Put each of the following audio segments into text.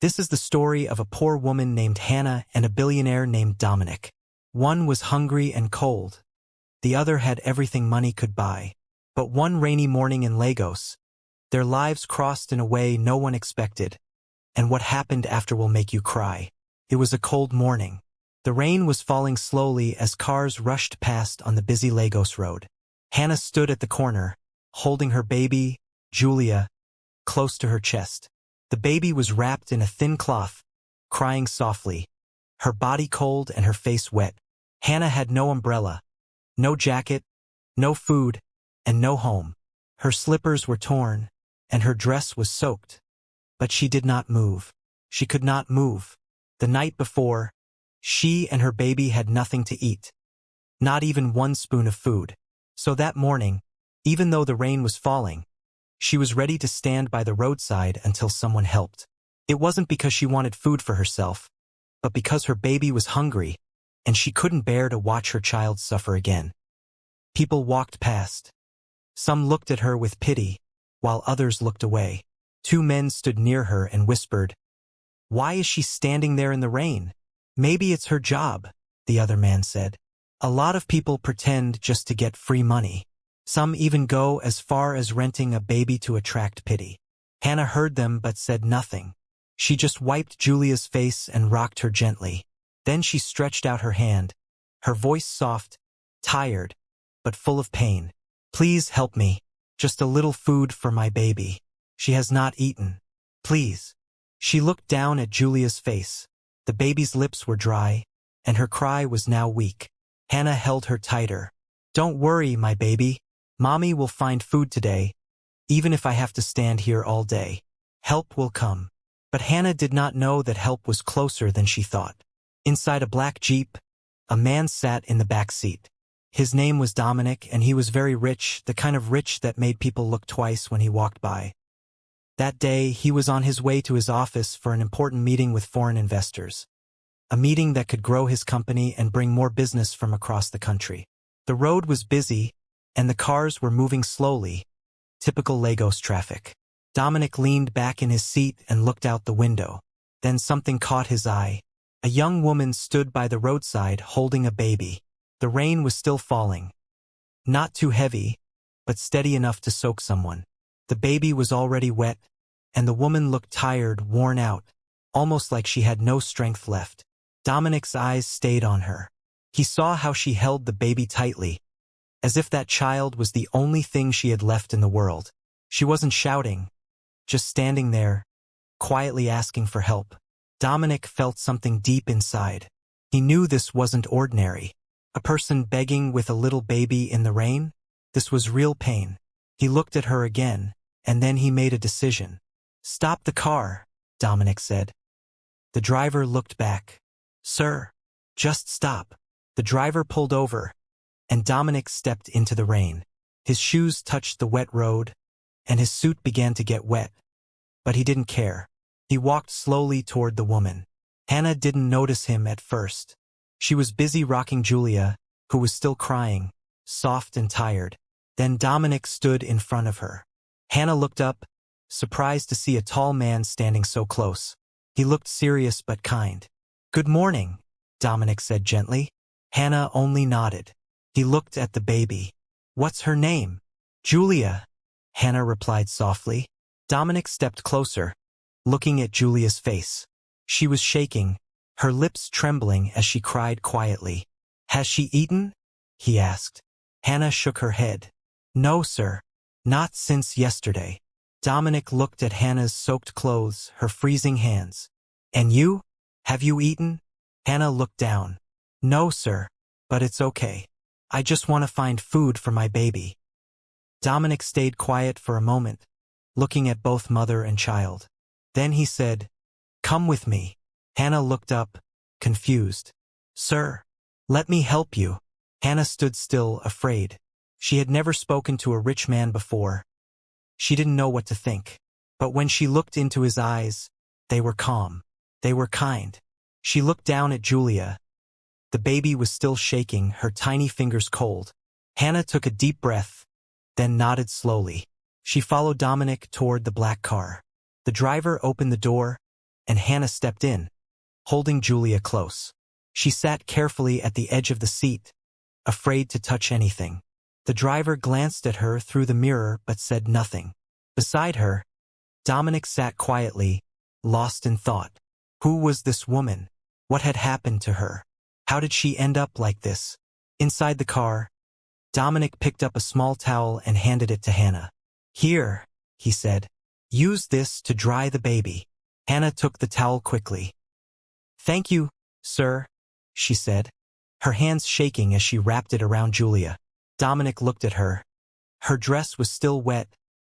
This is the story of a poor woman named Hannah and a billionaire named Dominic. One was hungry and cold. The other had everything money could buy. But one rainy morning in Lagos, their lives crossed in a way no one expected. And what happened after will make you cry. It was a cold morning. The rain was falling slowly as cars rushed past on the busy Lagos road. Hannah stood at the corner, holding her baby, Julia, close to her chest. The baby was wrapped in a thin cloth, crying softly, her body cold and her face wet. Hannah had no umbrella, no jacket, no food, and no home. Her slippers were torn, and her dress was soaked. But she did not move. She could not move. The night before, she and her baby had nothing to eat. Not even one spoon of food. So that morning, even though the rain was falling, she was ready to stand by the roadside until someone helped. It wasn't because she wanted food for herself, but because her baby was hungry, and she couldn't bear to watch her child suffer again. People walked past. Some looked at her with pity, while others looked away. Two men stood near her and whispered, "Why is she standing there in the rain?" "Maybe it's her job," the other man said. "A lot of people pretend just to get free money. Some even go as far as renting a baby to attract pity." Hannah heard them but said nothing. She just wiped Julia's face and rocked her gently. Then she stretched out her hand, her voice soft, tired, but full of pain. "Please help me. Just a little food for my baby. She has not eaten. Please." She looked down at Julia's face. The baby's lips were dry, and her cry was now weak. Hannah held her tighter. "Don't worry, my baby. Mommy will find food today, even if I have to stand here all day. Help will come." But Hannah did not know that help was closer than she thought. Inside a black Jeep, a man sat in the back seat. His name was Dominic, and he was very rich, the kind of rich that made people look twice when he walked by. That day, he was on his way to his office for an important meeting with foreign investors. A meeting that could grow his company and bring more business from across the country. The road was busy, and the cars were moving slowly, typical Lagos traffic. Dominic leaned back in his seat and looked out the window. Then something caught his eye. A young woman stood by the roadside holding a baby. The rain was still falling. Not too heavy, but steady enough to soak someone. The baby was already wet, and the woman looked tired, worn out, almost like she had no strength left. Dominic's eyes stayed on her. He saw how she held the baby tightly, as if that child was the only thing she had left in the world. She wasn't shouting, just standing there, quietly asking for help. Dominic felt something deep inside. He knew this wasn't ordinary. A person begging with a little baby in the rain? This was real pain. He looked at her again, and then he made a decision. "Stop the car," Dominic said. The driver looked back. "Sir, just stop." The driver pulled over, and Dominic stepped into the rain. His shoes touched the wet road, and his suit began to get wet. But he didn't care. He walked slowly toward the woman. Hannah didn't notice him at first. She was busy rocking Julia, who was still crying, soft and tired. Then Dominic stood in front of her. Hannah looked up, surprised to see a tall man standing so close. He looked serious but kind. "Good morning," Dominic said gently. Hannah only nodded. He looked at the baby. "What's her name?" "Julia," Hannah replied softly. Dominic stepped closer, looking at Julia's face. She was shaking, her lips trembling as she cried quietly. "Has she eaten?" he asked. Hannah shook her head. "No, sir. Not since yesterday." Dominic looked at Hannah's soaked clothes, her freezing hands. "And you? Have you eaten?" Hannah looked down. "No, sir. But it's okay. I just want to find food for my baby." Dominic stayed quiet for a moment, looking at both mother and child. Then he said, "Come with me." Hannah looked up, confused. "Sir, let me help you." Hannah stood still, afraid. She had never spoken to a rich man before. She didn't know what to think. But when she looked into his eyes, they were calm. They were kind. She looked down at Julia. The baby was still shaking, her tiny fingers cold. Hannah took a deep breath, then nodded slowly. She followed Dominic toward the black car. The driver opened the door, and Hannah stepped in, holding Julia close. She sat carefully at the edge of the seat, afraid to touch anything. The driver glanced at her through the mirror but said nothing. Beside her, Dominic sat quietly, lost in thought. Who was this woman? What had happened to her? How did she end up like this? Inside the car, Dominic picked up a small towel and handed it to Hannah. "Here," he said. "Use this to dry the baby." Hannah took the towel quickly. "Thank you, sir," she said, her hands shaking as she wrapped it around Julia. Dominic looked at her. Her dress was still wet,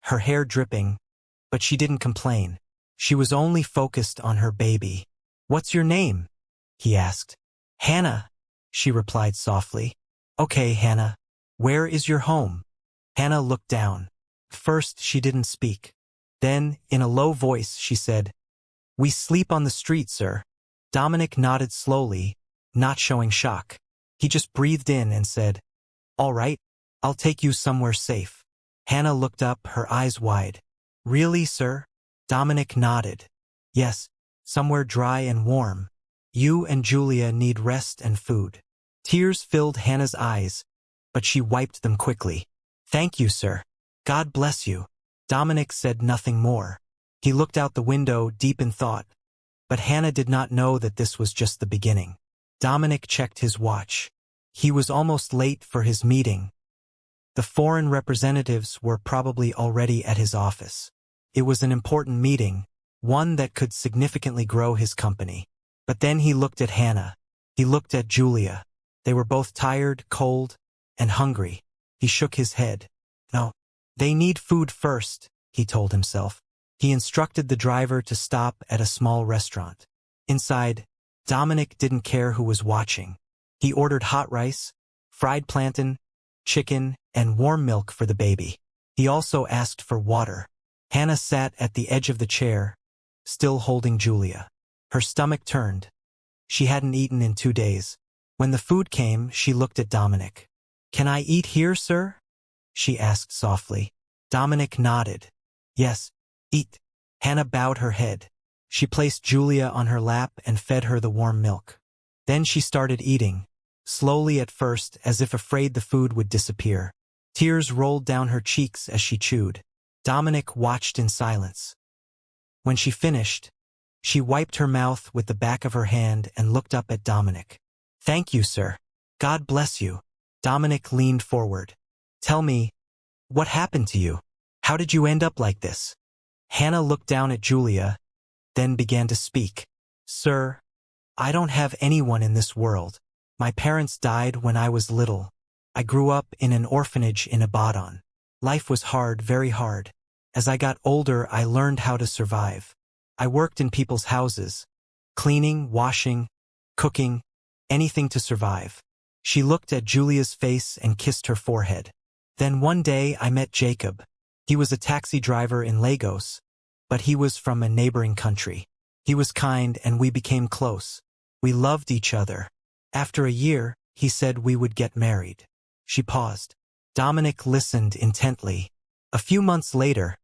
her hair dripping, but she didn't complain. She was only focused on her baby. "What's your name?" he asked. "Hannah," she replied softly. "Okay, Hannah. Where is your home?" Hannah looked down. First, she didn't speak. Then, in a low voice, she said, "We sleep on the street, sir." Dominic nodded slowly, not showing shock. He just breathed in and said, "All right, I'll take you somewhere safe." Hannah looked up, her eyes wide. "Really, sir?" Dominic nodded. "Yes, somewhere dry and warm. You and Julia need rest and food." Tears filled Hannah's eyes, but she wiped them quickly. "Thank you, sir. God bless you." Dominic said nothing more. He looked out the window, deep in thought. But Hannah did not know that this was just the beginning. Dominic checked his watch. He was almost late for his meeting. The foreign representatives were probably already at his office. It was an important meeting, one that could significantly grow his company. But then he looked at Hannah. He looked at Julia. They were both tired, cold, and hungry. He shook his head. "No, they need food first," he told himself. He instructed the driver to stop at a small restaurant. Inside, Dominic didn't care who was watching. He ordered hot rice, fried plantain, chicken, and warm milk for the baby. He also asked for water. Hannah sat at the edge of the chair, still holding Julia. Her stomach turned. She hadn't eaten in 2 days. When the food came, she looked at Dominic. "Can I eat here, sir?" she asked softly. Dominic nodded. "Yes, eat." Hannah bowed her head. She placed Julia on her lap and fed her the warm milk. Then she started eating, slowly at first, as if afraid the food would disappear. Tears rolled down her cheeks as she chewed. Dominic watched in silence. When she finished, she wiped her mouth with the back of her hand and looked up at Dominic. "Thank you, sir. God bless you." Dominic leaned forward. "Tell me, what happened to you? How did you end up like this?" Hannah looked down at Julia, then began to speak. "Sir, I don't have anyone in this world. My parents died when I was little. I grew up in an orphanage in Ibadan. Life was hard, very hard. As I got older, I learned how to survive. I worked in people's houses, cleaning, washing, cooking, anything to survive." She looked at Julia's face and kissed her forehead. "Then one day I met Jacob. He was a taxi driver in Lagos, but he was from a neighboring country. He was kind and we became close. We loved each other. After a year, he said we would get married." She paused. Dominic listened intently. "A few months later,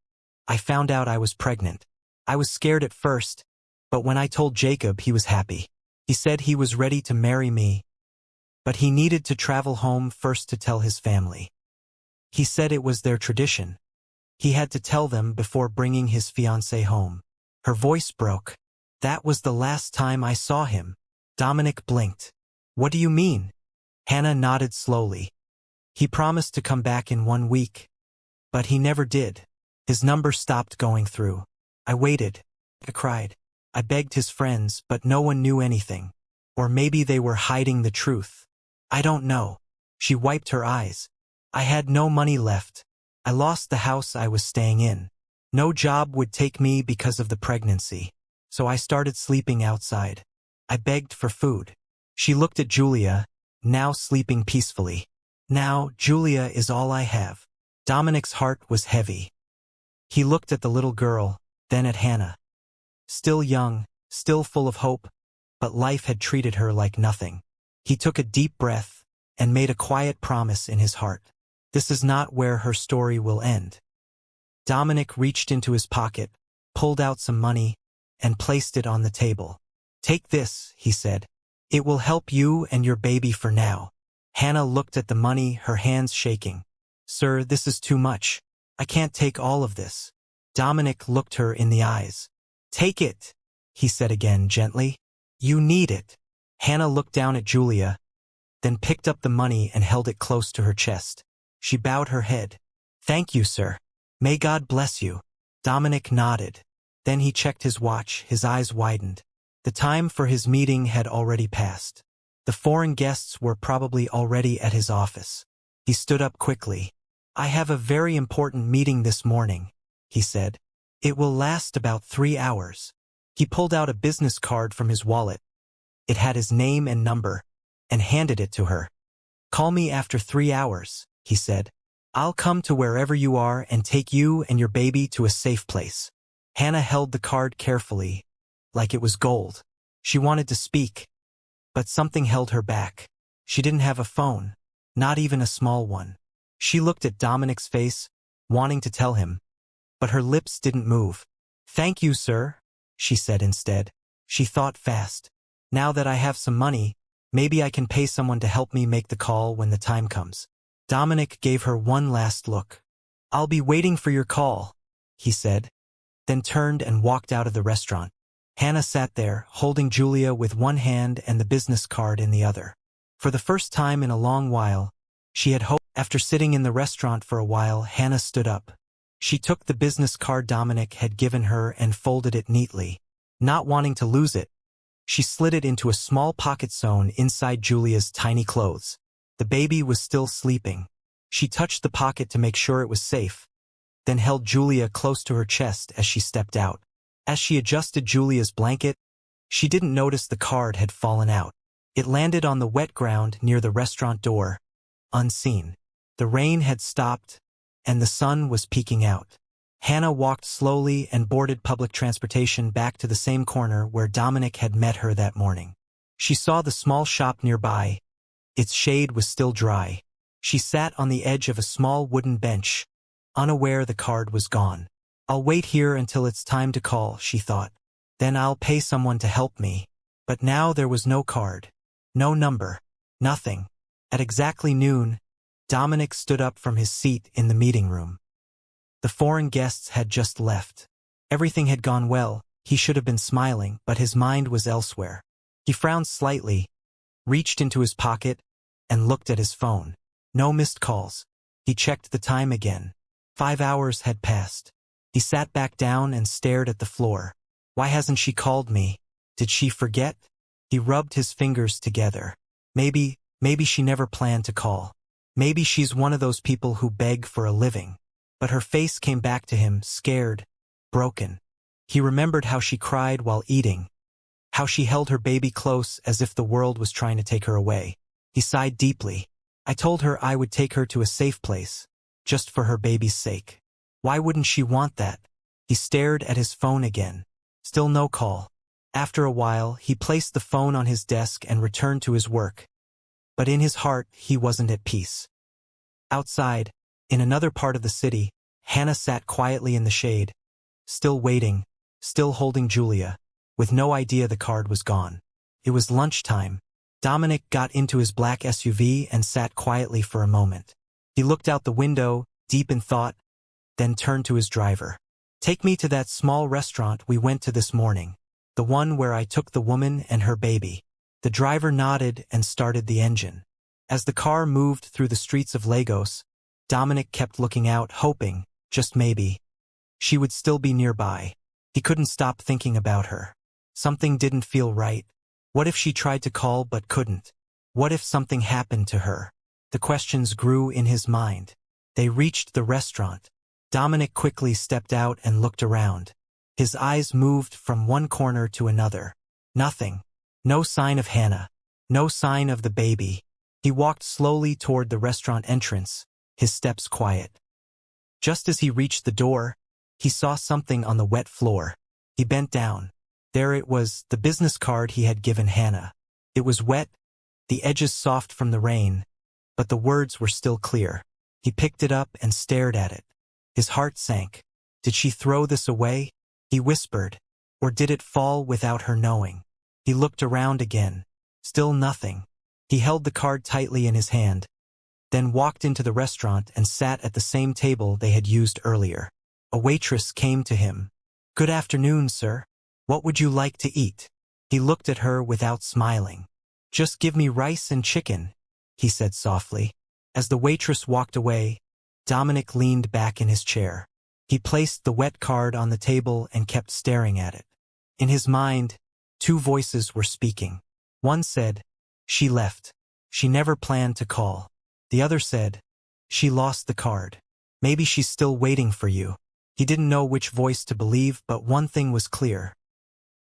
I found out I was pregnant. I was scared at first, but when I told Jacob, he was happy. He said he was ready to marry me, but he needed to travel home first to tell his family. He said it was their tradition. He had to tell them before bringing his fiancée home." Her voice broke. "That was the last time I saw him." Dominic blinked. "What do you mean?" Hannah nodded slowly. "He promised to come back in 1 week, but he never did. His number stopped going through. I waited. I cried. I begged his friends, but no one knew anything. Or maybe they were hiding the truth. I don't know." She wiped her eyes. "I had no money left. I lost the house I was staying in. No job would take me because of the pregnancy. So I started sleeping outside. I begged for food." She looked at Julia, now sleeping peacefully. "Now, Julia is all I have." Dominic's heart was heavy. He looked at the little girl, then at Hannah. Still young, still full of hope, but life had treated her like nothing. He took a deep breath and made a quiet promise in his heart. This is not where her story will end. Dominic reached into his pocket, pulled out some money, and placed it on the table. "Take this," he said. "It will help you and your baby for now." Hannah looked at the money, her hands shaking. "Sir, this is too much. I can't take all of this." Dominic looked her in the eyes. "Take it," he said again gently. "You need it." Hannah looked down at Julia, then picked up the money and held it close to her chest. She bowed her head. "Thank you, sir. May God bless you." Dominic nodded. Then he checked his watch, his eyes widened. The time for his meeting had already passed. The foreign guests were probably already at his office. He stood up quickly. "I have a very important meeting this morning," he said. "It will last about 3 hours." He pulled out a business card from his wallet. It had his name and number, and handed it to her. "Call me after 3 hours," he said. "I'll come to wherever you are and take you and your baby to a safe place." Hannah held the card carefully, like it was gold. She wanted to speak, but something held her back. She didn't have a phone, not even a small one. She looked at Dominic's face, wanting to tell him, but her lips didn't move. "Thank you, sir," she said instead. She thought fast. "Now that I have some money, maybe I can pay someone to help me make the call when the time comes." Dominic gave her one last look. "I'll be waiting for your call," he said, then turned and walked out of the restaurant. Hannah sat there, holding Julia with one hand and the business card in the other. For the first time in a long while, she had hoped. After sitting in the restaurant for a while, Hannah stood up. She took the business card Dominic had given her and folded it neatly. Not wanting to lose it, she slid it into a small pocket sewn inside Julia's tiny clothes. The baby was still sleeping. She touched the pocket to make sure it was safe, then held Julia close to her chest as she stepped out. As she adjusted Julia's blanket, she didn't notice the card had fallen out. It landed on the wet ground near the restaurant door, unseen. The rain had stopped, and the sun was peeking out. Hannah walked slowly and boarded public transportation back to the same corner where Dominic had met her that morning. She saw the small shop nearby. Its shade was still dry. She sat on the edge of a small wooden bench, unaware the card was gone. "I'll wait here until it's time to call," she thought. "Then I'll pay someone to help me." But now there was no card, no number, nothing. At exactly noon, Dominic stood up from his seat in the meeting room. The foreign guests had just left. Everything had gone well. He should have been smiling, but his mind was elsewhere. He frowned slightly, reached into his pocket, and looked at his phone. No missed calls. He checked the time again. 5 hours had passed. He sat back down and stared at the floor. Why hasn't she called me? Did she forget? He rubbed his fingers together. Maybe she never planned to call. Maybe she's one of those people who beg for a living. But her face came back to him, scared, broken. He remembered how she cried while eating, how she held her baby close as if the world was trying to take her away. He sighed deeply. "I told her I would take her to a safe place, just for her baby's sake. Why wouldn't she want that?" He stared at his phone again. Still no call. After a while, he placed the phone on his desk and returned to his work. But in his heart, he wasn't at peace. Outside, in another part of the city, Hannah sat quietly in the shade, still waiting, still holding Julia, with no idea the card was gone. It was lunchtime. Dominic got into his black SUV and sat quietly for a moment. He looked out the window, deep in thought, then turned to his driver. "Take me to that small restaurant we went to this morning, the one where I took the woman and her baby." The driver nodded and started the engine. As the car moved through the streets of Lagos, Dominic kept looking out, hoping, just maybe, she would still be nearby. He couldn't stop thinking about her. Something didn't feel right. What if she tried to call but couldn't? What if something happened to her? The questions grew in his mind. They reached the restaurant. Dominic quickly stepped out and looked around. His eyes moved from one corner to another. Nothing. No sign of Hannah. No sign of the baby. He walked slowly toward the restaurant entrance, his steps quiet. Just as he reached the door, he saw something on the wet floor. He bent down. There it was, the business card he had given Hannah. It was wet, the edges soft from the rain, but the words were still clear. He picked it up and stared at it. His heart sank. Did she throw this away? He whispered, Or did it fall without her knowing? He looked around again. Still nothing. He held the card tightly in his hand, then walked into the restaurant and sat at the same table they had used earlier. A waitress came to him. "Good afternoon, sir. What would you like to eat?" He looked at her without smiling. "Just give me rice and chicken," he said softly. As the waitress walked away, Dominic leaned back in his chair. He placed the wet card on the table and kept staring at it. In his mind, two voices were speaking. One said, "She left. She never planned to call." The other said, "She lost the card. Maybe she's still waiting for you." He didn't know which voice to believe, but one thing was clear.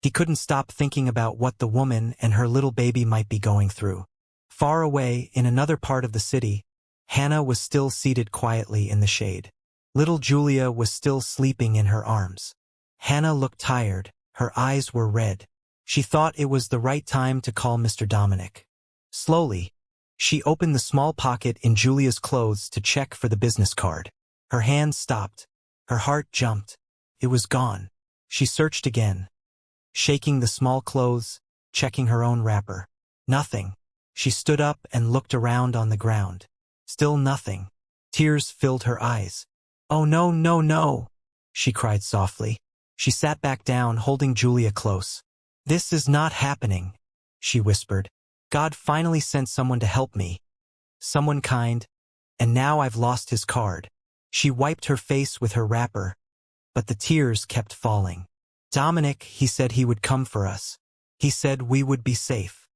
He couldn't stop thinking about what the woman and her little baby might be going through. Far away, in another part of the city, Hannah was still seated quietly in the shade. Little Julia was still sleeping in her arms. Hannah looked tired. Her eyes were red. She thought it was the right time to call Mr. Dominic. Slowly, she opened the small pocket in Julia's clothes to check for the business card. Her hand stopped. Her heart jumped. It was gone. She searched again, shaking the small clothes, checking her own wrapper. Nothing. She stood up and looked around on the ground. Still nothing. Tears filled her eyes. "Oh no, no, no," she cried softly. She sat back down, holding Julia close. "This is not happening," she whispered. "God finally sent someone to help me. Someone kind, and now I've lost his card." She wiped her face with her wrapper, but the tears kept falling. "Dominic, he said he would come for us. He said we would be safe."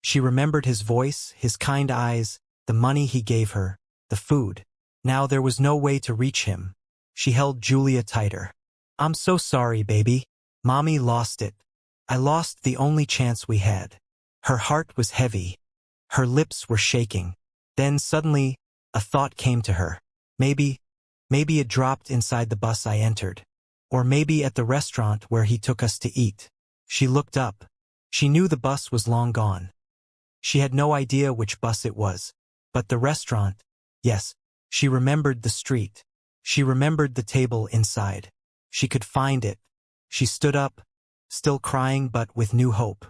She remembered his voice, his kind eyes, the money he gave her, the food. Now there was no way to reach him. She held Julia tighter. "I'm so sorry, baby. Mommy lost it. I lost the only chance we had." Her heart was heavy. Her lips were shaking. Then suddenly, a thought came to her. Maybe it dropped inside the bus I entered. Or maybe at the restaurant where he took us to eat. She looked up. She knew the bus was long gone. She had no idea which bus it was. But the restaurant, yes, she remembered the street. She remembered the table inside. She could find it. She stood up, still crying but with new hope.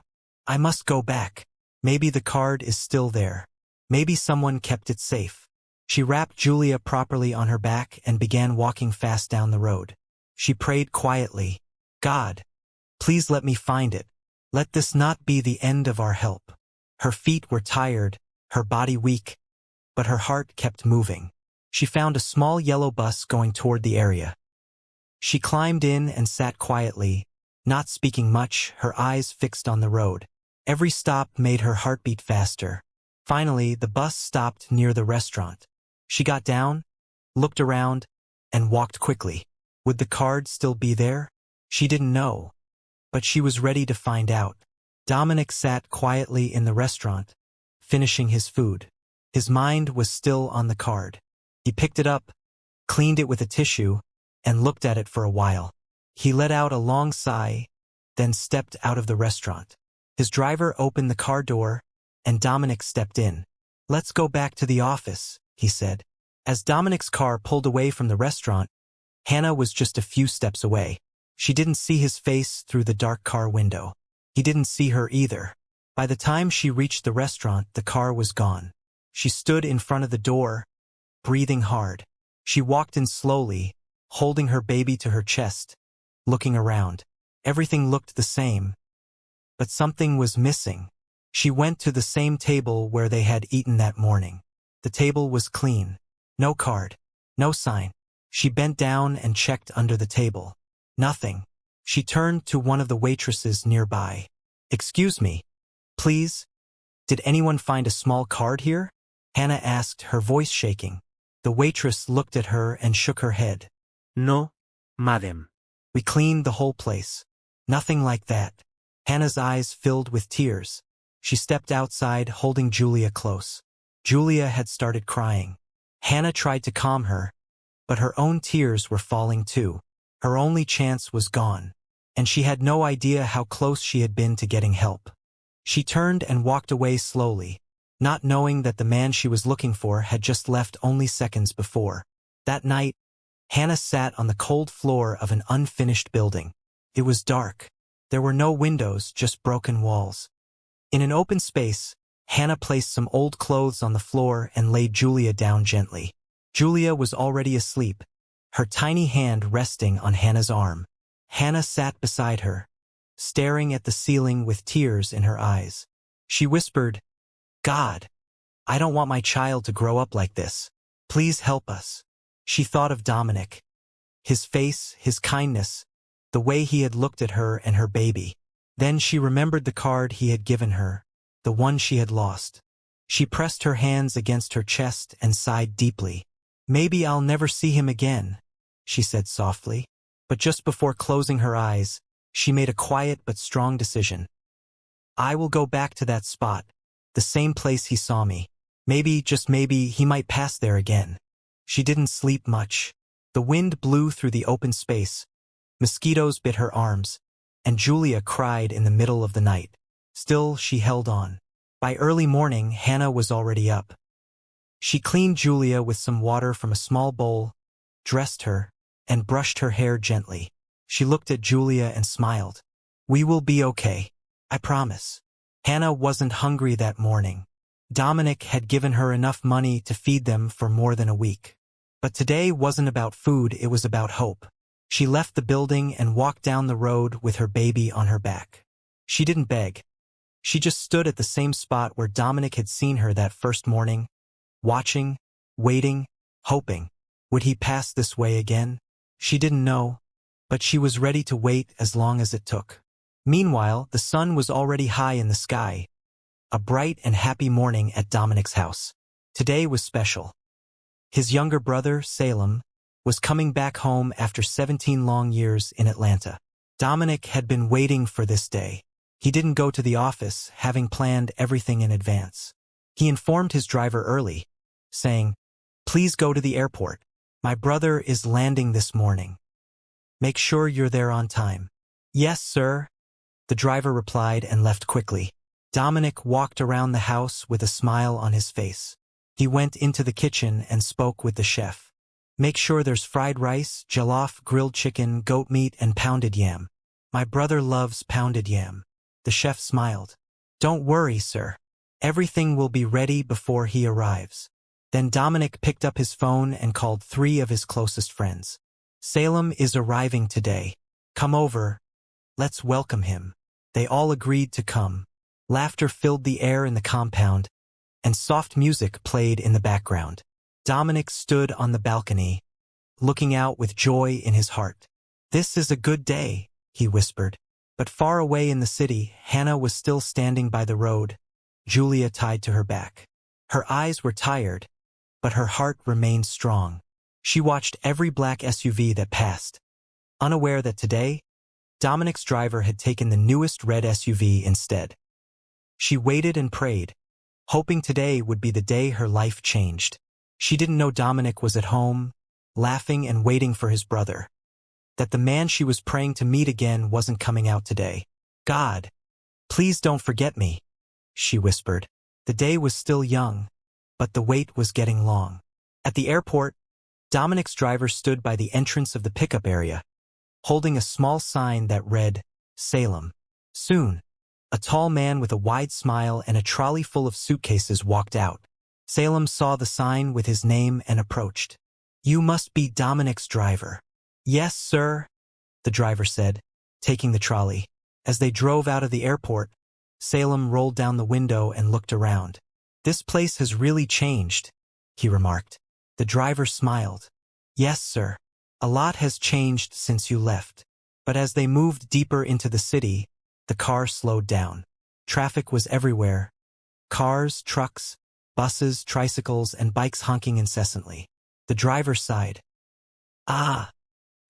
"I must go back. Maybe the card is still there. Maybe someone kept it safe." She wrapped Julia properly on her back and began walking fast down the road. She prayed quietly, "God, please let me find it. Let this not be the end of our help." Her feet were tired, her body weak, but her heart kept moving. She found a small yellow bus going toward the area. She climbed in and sat quietly, not speaking much, her eyes fixed on the road. Every stop made her heart beat faster. Finally, the bus stopped near the restaurant. She got down, looked around, and walked quickly. Would the card still be there? She didn't know, but she was ready to find out. Dominic sat quietly in the restaurant, finishing his food. His mind was still on the card. He picked it up, cleaned it with a tissue, and looked at it for a while. He let out a long sigh, then stepped out of the restaurant. His driver opened the car door, and Dominic stepped in. "Let's go back to the office," he said. As Dominic's car pulled away from the restaurant, Hannah was just a few steps away. She didn't see his face through the dark car window. He didn't see her either. By the time she reached the restaurant, the car was gone. She stood in front of the door, breathing hard. She walked in slowly, holding her baby to her chest, looking around. Everything looked the same, but something was missing. She went to the same table where they had eaten that morning. The table was clean. No card. No sign. She bent down and checked under the table. Nothing. She turned to one of the waitresses nearby. "Excuse me, please? Did anyone find a small card here?" Hannah asked, her voice shaking. The waitress looked at her and shook her head. "No, madam. "We cleaned the whole place." "Nothing like that." Hannah's eyes filled with tears. She stepped outside, holding Julia close. Julia had started crying. Hannah tried to calm her, but her own tears were falling too. Her only chance was gone, and she had no idea how close she had been to getting help. She turned and walked away slowly, not knowing that the man she was looking for had just left only seconds before. That night, Hannah sat on the cold floor of an unfinished building. It was dark. There were no windows, just broken walls. In an open space, Hannah placed some old clothes on the floor and laid Julia down gently. Julia was already asleep, her tiny hand resting on Hannah's arm. Hannah sat beside her, staring at the ceiling with tears in her eyes. She whispered, "God, I don't want my child to grow up like this. Please help us." She thought of Dominic. His face, his kindness, the way he had looked at her and her baby. Then she remembered the card he had given her, the one she had lost. She pressed her hands against her chest and sighed deeply. "Maybe I'll never see him again," she said softly. But just before closing her eyes, she made a quiet but strong decision. "I will go back to that spot, the same place he saw me. Maybe, just maybe, he might pass there again." She didn't sleep much. The wind blew through the open space. Mosquitoes bit her arms, and Julia cried in the middle of the night. Still, she held on. By early morning, Hannah was already up. She cleaned Julia with some water from a small bowl, dressed her, and brushed her hair gently. She looked at Julia and smiled. "We will be okay. I promise." Hannah wasn't hungry that morning. Dominic had given her enough money to feed them for more than a week. But today wasn't about food, it was about hope. She left the building and walked down the road with her baby on her back. She didn't beg. She just stood at the same spot where Dominic had seen her that first morning, watching, waiting, hoping. Would he pass this way again? She didn't know, but she was ready to wait as long as it took. Meanwhile, the sun was already high in the sky. A bright and happy morning at Dominic's house. Today was special. His younger brother, Salem, was coming back home after 17 long years in Atlanta. Dominic had been waiting for this day. He didn't go to the office, having planned everything in advance. He informed his driver early, saying, "Please go to the airport. My brother is landing this morning. Make sure you're there on time." "Yes, sir," the driver replied and left quickly. Dominic walked around the house with a smile on his face. He went into the kitchen and spoke with the chef. "Make sure there's fried rice, jollof, grilled chicken, goat meat, and pounded yam. My brother loves pounded yam." The chef smiled. "Don't worry, sir. Everything will be ready before he arrives." Then Dominic picked up his phone and called 3 of his closest friends. "Salem is arriving today. Come over. Let's welcome him." They all agreed to come. Laughter filled the air in the compound, and soft music played in the background. Dominic stood on the balcony, looking out with joy in his heart. "This is a good day," he whispered. But far away in the city, Hannah was still standing by the road, Julia tied to her back. Her eyes were tired, but her heart remained strong. She watched every black SUV that passed, unaware that today, Dominic's driver had taken the newest red SUV instead. She waited and prayed, hoping today would be the day her life changed. She didn't know Dominic was at home, laughing and waiting for his brother. That the man she was praying to meet again wasn't coming out today. "God, please don't forget me," she whispered. The day was still young, but the wait was getting long. At the airport, Dominic's driver stood by the entrance of the pickup area, holding a small sign that read, "Salem." Soon, a tall man with a wide smile and a trolley full of suitcases walked out. Salem saw the sign with his name and approached. "You must be Dominic's driver." "Yes, sir," the driver said, taking the trolley. As they drove out of the airport, Salem rolled down the window and looked around. "This place has really changed," he remarked. The driver smiled. "Yes, sir. A lot has changed since you left." But as they moved deeper into the city, the car slowed down. Traffic was everywhere. Cars, trucks, buses, tricycles, and bikes honking incessantly. The driver sighed. "Ah,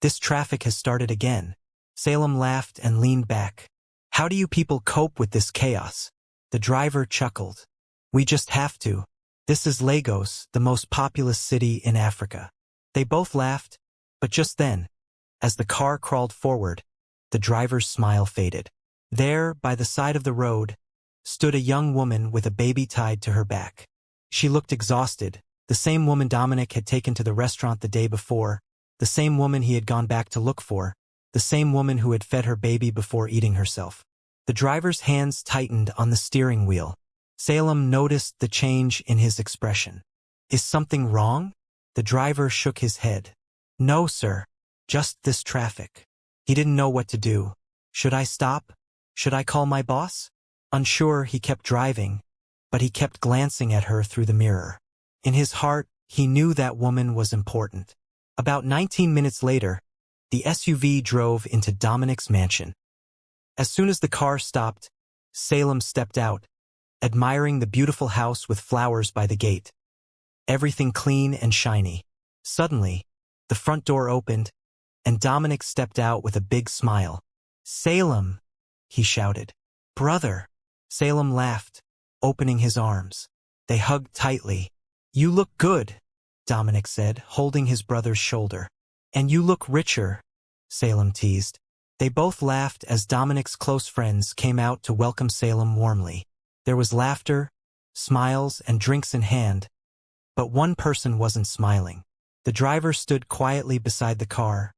this traffic has started again." Salem laughed and leaned back. "How do you people cope with this chaos?" The driver chuckled. "We just have to. This is Lagos, the most populous city in Africa." They both laughed, but just then, as the car crawled forward, the driver's smile faded. There, by the side of the road, stood a young woman with a baby tied to her back. She looked exhausted, the same woman Dominic had taken to the restaurant the day before, the same woman he had gone back to look for, the the same woman who had fed her baby before eating herself. The driver's hands tightened on the steering wheel. Salem noticed the change in his expression. Is something wrong? The driver shook his head. No, sir. Just this traffic. He didn't know what to do. Should I stop? Should I call my boss? Unsure, he kept driving, but he kept glancing at her through the mirror. In his heart, he knew that woman was important. About 19 minutes later, the SUV drove into Dominic's mansion. As soon as the car stopped, Salem stepped out, admiring the beautiful house with flowers by the gate. Everything clean and shiny. Suddenly, the front door opened, and Dominic stepped out with a big smile. Salem, he shouted. Brother. Salem laughed, opening his arms. They hugged tightly. You look good, Dominic said, holding his brother's shoulder. And you look richer, Salem teased. They both laughed as Dominic's close friends came out to welcome Salem warmly. There was laughter, smiles, and drinks in hand, but one person wasn't smiling. The driver stood quietly beside the car,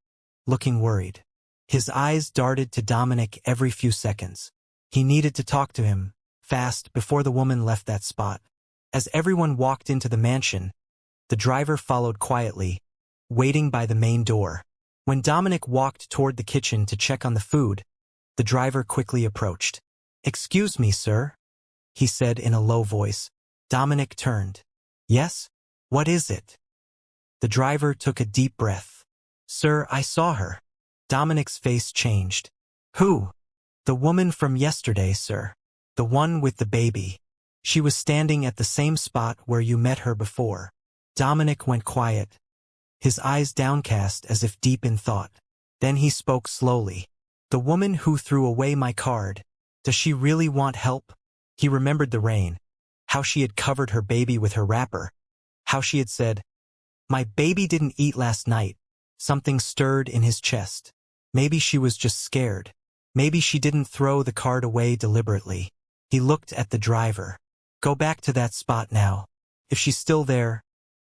looking worried. His eyes darted to Dominic every few seconds. He needed to talk to him, fast, before the woman left that spot. As everyone walked into the mansion, the driver followed quietly, waiting by the main door. When Dominic walked toward the kitchen to check on the food, the driver quickly approached. Excuse me, sir, he said in a low voice. Dominic turned. Yes? What is it? The driver took a deep breath. Sir, I saw her. Dominic's face changed. Who? The woman from yesterday, sir. The one with the baby. She was standing at the same spot where you met her before. Dominic went quiet, his eyes downcast as if deep in thought. Then he spoke slowly. The woman who threw away my card. Does she really want help? He remembered the rain, how she had covered her baby with her wrapper, how she had said, My baby didn't eat last night. Something stirred in his chest. Maybe she was just scared. Maybe she didn't throw the card away deliberately. He looked at the driver. Go back to that spot now. If she's still there,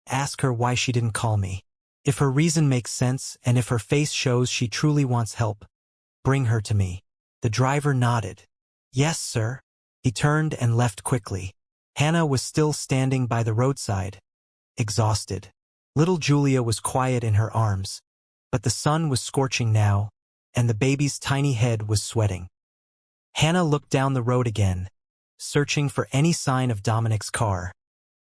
ask her why she didn't call me. If her reason makes sense and if her face shows she truly wants help, bring her to me. The driver nodded. Yes, sir. He turned and left quickly. Hannah was still standing by the roadside, exhausted. Little Julia was quiet in her arms, but the sun was scorching now, and the baby's tiny head was sweating. Hannah looked down the road again, searching for any sign of Dominic's car.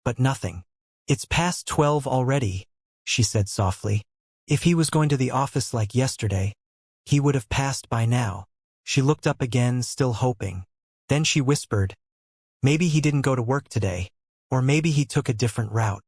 But nothing. It's past 12 already, she said softly. If he was going to the office like yesterday, he would have passed by now. She looked up again, still hoping. Then she whispered, Maybe he didn't go to work today, or maybe he took a different route.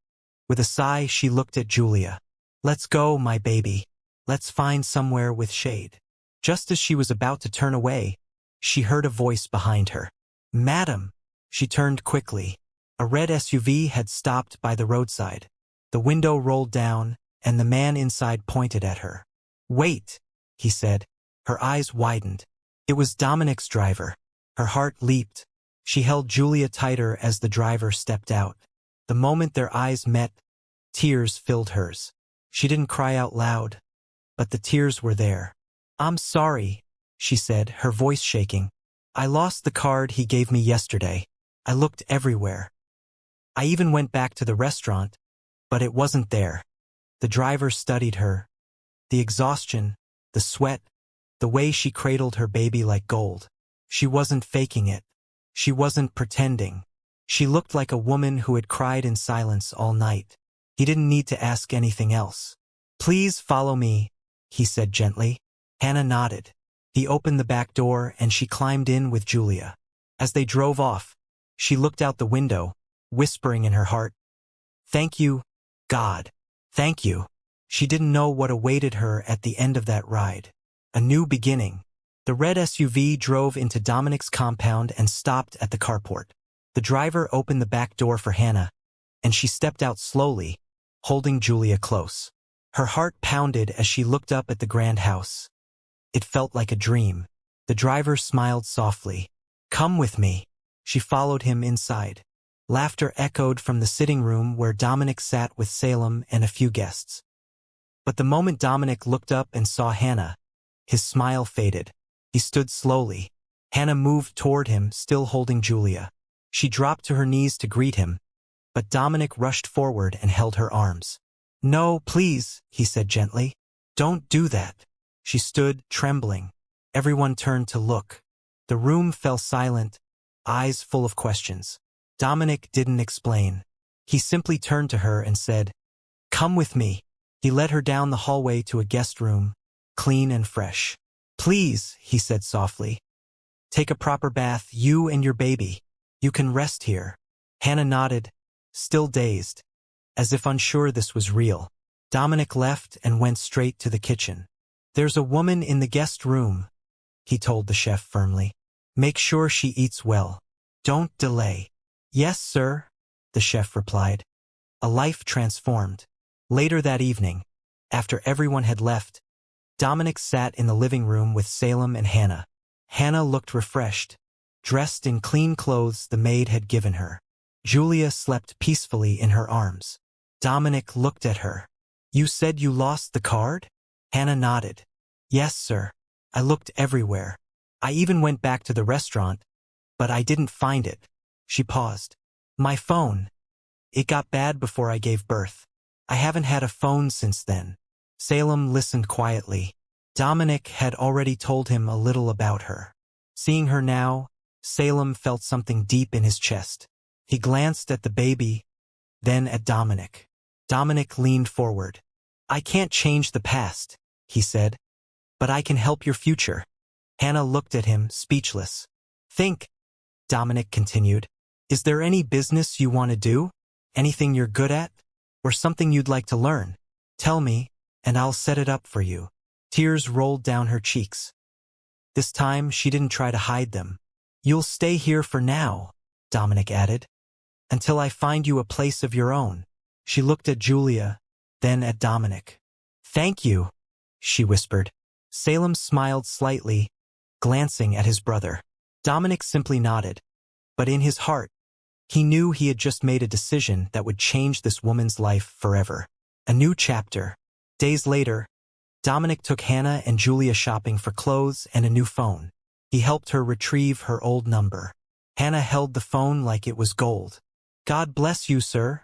With a sigh, she looked at Julia. Let's go, my baby. Let's find somewhere with shade. Just as she was about to turn away, she heard a voice behind her. Madam! She turned quickly. A red SUV had stopped by the roadside. The window rolled down, and the man inside pointed at her. Wait, he said. Her eyes widened. It was Dominic's driver. Her heart leaped. She held Julia tighter as the driver stepped out. The moment their eyes met, tears filled hers. She didn't cry out loud, but the tears were there. I'm sorry, she said, her voice shaking. I lost the card he gave me yesterday. I looked everywhere. I even went back to the restaurant, but it wasn't there. The driver studied her. The exhaustion, the sweat, the way she cradled her baby like gold. She wasn't faking it. She wasn't pretending. She looked like a woman who had cried in silence all night. He didn't need to ask anything else. Please follow me, he said gently. Hannah nodded. He opened the back door and she climbed in with Julia. As they drove off, she looked out the window, whispering in her heart, Thank you, God. Thank you. She didn't know what awaited her at the end of that ride. A new beginning. The red SUV drove into Dominic's compound and stopped at the carport. The driver opened the back door for Hannah, and she stepped out slowly, holding Julia close. Her heart pounded as she looked up at the grand house. It felt like a dream. The driver smiled softly. Come with me. She followed him inside. Laughter echoed from the sitting room where Dominic sat with Salem and a few guests. But the moment Dominic looked up and saw Hannah, His smile faded. He stood slowly. Hannah moved toward him, still holding Julia. She dropped to her knees to greet him, but Dominic rushed forward and held her arms. "No, please," he said gently. "Don't do that." She stood, trembling. Everyone turned to look. The room fell silent, eyes full of questions. Dominic didn't explain. He simply turned to her and said, "Come with me." He led her down the hallway to a guest room, clean and fresh. "Please," he said softly, "take a proper bath, you and your baby. You can rest here." Hannah nodded, still dazed, as if unsure this was real. Dominic left and went straight to the kitchen. "There's a woman in the guest room," he told the chef firmly. "Make sure she eats well. Don't delay." "Yes, sir," the chef replied. A life transformed. Later that evening, after everyone had left, Dominic sat in the living room with Salem and Hannah. Hannah looked refreshed, dressed in clean clothes the maid had given her. Julia slept peacefully in her arms. Dominic looked at her. "You said you lost the card?" Hannah nodded. "Yes, sir. I looked everywhere. I even went back to the restaurant, but I didn't find it." She paused. "My phone. It got bad before I gave birth. I haven't had a phone since then." Salem listened quietly. Dominic had already told him a little about her. Seeing her now, Salem felt something deep in his chest. He glanced at the baby, then at Dominic. Dominic leaned forward. "I can't change the past," he said, "but I can help your future." Hannah looked at him, speechless. "Think," Dominic continued. "Is there any business you want to do? Anything you're good at? Or something you'd like to learn? Tell me, and I'll set it up for you." Tears rolled down her cheeks. This time, she didn't try to hide them. "You'll stay here for now," Dominic added, "until I find you a place of your own." She looked at Julia, then at Dominic. "Thank you," she whispered. Salem smiled slightly, glancing at his brother. Dominic simply nodded, but in his heart, he knew he had just made a decision that would change this woman's life forever. A new chapter. Days later, Dominic took Hannah and Julia shopping for clothes and a new phone. He helped her retrieve her old number. Hannah held the phone like it was gold. "God bless you, sir,"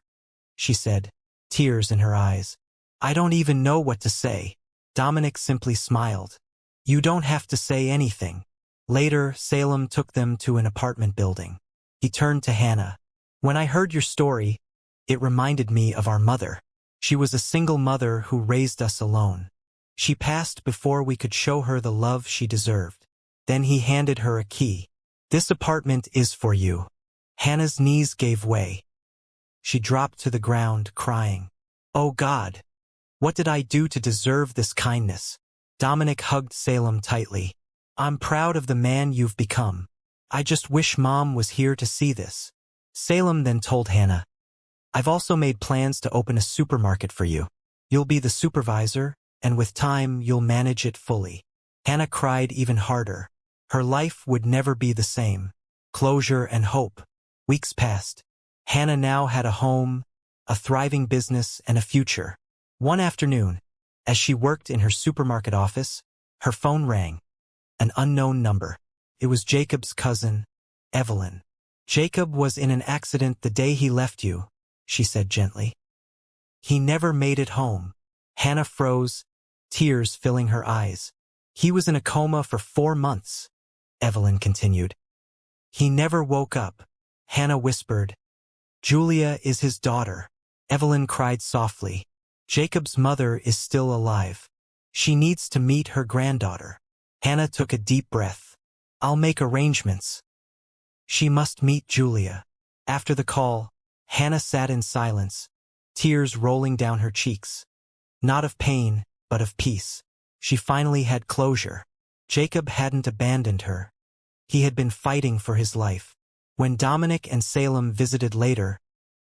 she said, tears in her eyes. "I don't even know what to say." Dominic simply smiled. "You don't have to say anything." Later, Salem took them to an apartment building. He turned to Hannah. "When I heard your story, it reminded me of our mother. She was a single mother who raised us alone. She passed before we could show her the love she deserved." Then he handed her a key. "This apartment is for you." Hannah's knees gave way. She dropped to the ground, crying. "Oh God, what did I do to deserve this kindness?" Dominic hugged Salem tightly. "I'm proud of the man you've become. I just wish Mom was here to see this." Salem then told Hannah, "I've also made plans to open a supermarket for you. You'll be the supervisor, and with time, you'll manage it fully." Hannah cried even harder. Her life would never be the same. Closure and hope. Weeks passed. Hannah now had a home, a thriving business, and a future. One afternoon, as she worked in her supermarket office, her phone rang. An unknown number. It was Jacob's cousin, Evelyn. "Jacob was in an accident the day he left you," she said gently. "He never made it home." Hannah froze, tears filling her eyes. "He was in a coma for 4 months," Evelyn continued. "He never woke up." Hannah whispered, "Julia is his daughter." Evelyn cried softly. "Jacob's mother is still alive. She needs to meet her granddaughter." Hannah took a deep breath. "I'll make arrangements." She must meet Julia. After the call, Hannah sat in silence, tears rolling down her cheeks. Not of pain, but of peace. She finally had closure. Jacob hadn't abandoned her. He had been fighting for his life. When Dominic and Salem visited later,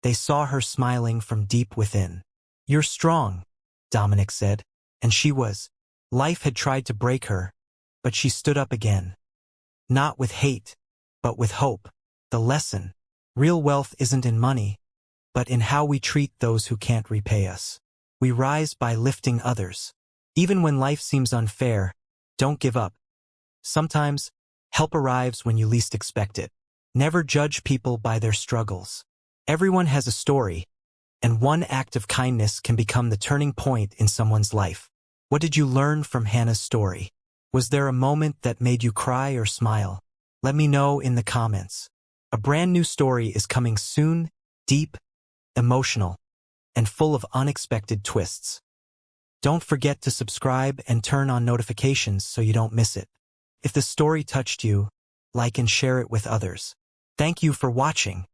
they saw her smiling from deep within. "You're strong," Dominic said, and she was. Life had tried to break her, but she stood up again. Not with hate, but with hope. The lesson: real wealth isn't in money, but in how we treat those who can't repay us. We rise by lifting others. Even when life seems unfair, Don't give up. Sometimes, help arrives when you least expect it. Never judge people by their struggles. Everyone has a story, and one act of kindness can become the turning point in someone's life. What did you learn from Hannah's story? Was there a moment that made you cry or smile? Let me know in the comments. A brand new story is coming soon, deep, emotional, and full of unexpected twists. Don't forget to subscribe and turn on notifications so you don't miss it. If the story touched you, like and share it with others. Thank you for watching.